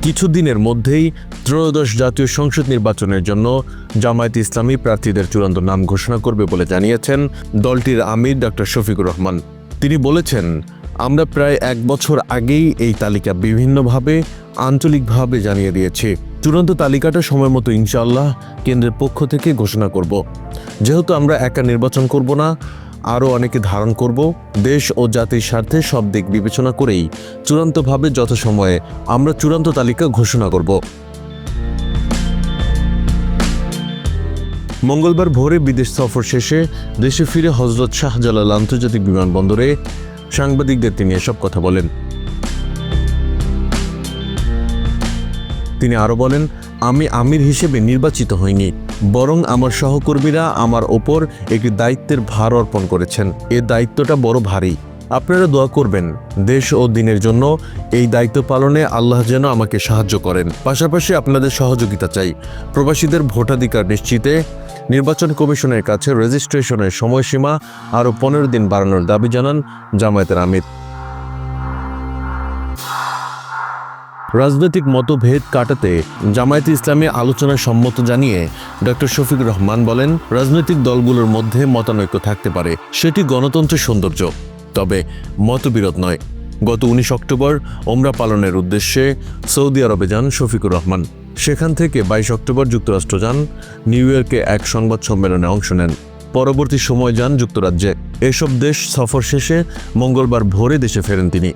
কিছুদিনের মধ্যেই ত্রয়োদশ জাতীয় সংসদ নির্বাচনের জন্য জামায়াতে ইসলামী প্রার্থীদের চূড়ান্ত নাম ঘোষণা করবে বলে জানিয়েছেন দলটির আমির ডক্টর শফিকুর রহমান। তিনি বলেছেন, আমরা প্রায় 1 বছর আগেই এই তালিকা বিভিন্নভাবে আঞ্চলিকভাবে জানিয়ে দিয়েছি। চূড়ান্ত তালিকাটা সময় মতো ইনশাআল্লাহ কেন্দ্রের পক্ষ থেকে ঘোষণা করব। যেহেতু আমরা একা নির্বাচন করব না, আরও অনেকে ধারণ করব, দেশ ও জাতির স্বার্থে সব দিক বিবেচনা করেই চূড়ান্তভাবে যথাসময়ে আমরা চূড়ান্ত তালিকা ঘোষণা করব। মঙ্গলবার ভোরে বিদেশ সফর শেষে দেশে ফিরে হজরত শাহজালাল আন্তর্জাতিক বিমানবন্দরে সাংবাদিকদের তিনি এসব কথা বলেন। তিনি আরও বলেন, আমি আমির হিসেবে নির্বাচিত হইনি, বরং আমার সহকর্মীরা আমার ওপর একটি দায়িত্বের ভার অর্পণ করেছেন। এ দায়িত্বটা বড় ভারী। আপনারা দোয়া করবেন দেশ ও দিনের জন্য এই দায়িত্ব পালনে আল্লাহ যেন আমাকে সাহায্য করেন। পাশাপাশি আপনাদের সহযোগিতা চাই। প্রবাসীদের ভোটাধিকার নিশ্চিতে নির্বাচন কমিশনের কাছে রেজিস্ট্রেশনের সময়সীমা আরও 15 দিন বাড়ানোর দাবি জানান জামায়াতের আমির। রাজনৈতিক মতভেদ কাটাতে জামায়াতে ইসলামী আলোচনায় সম্মত জানিয়ে ডক্টর শফিকুর রহমান বলেন, রাজনৈতিক দলগুলোর মধ্যে মতানৈক্য থাকতে পারে, সেটি গণতন্ত্রের সৌন্দর্য, তবে মতবিরোধ নয়। গত 19 অক্টোবর ওমরা পালনের উদ্দেশ্যে সৌদি আরবে যান শফিকুর রহমান। সেখান থেকে 22 অক্টোবর যুক্তরাষ্ট্র যান, নিউ ইয়র্কে এক সংবাদ সম্মেলনে অংশ নেন। পরবর্তী সময় যান যুক্তরাজ্যে। এসব দেশ সফর শেষে মঙ্গলবার ভোরে দেশে ফেরেন তিনি।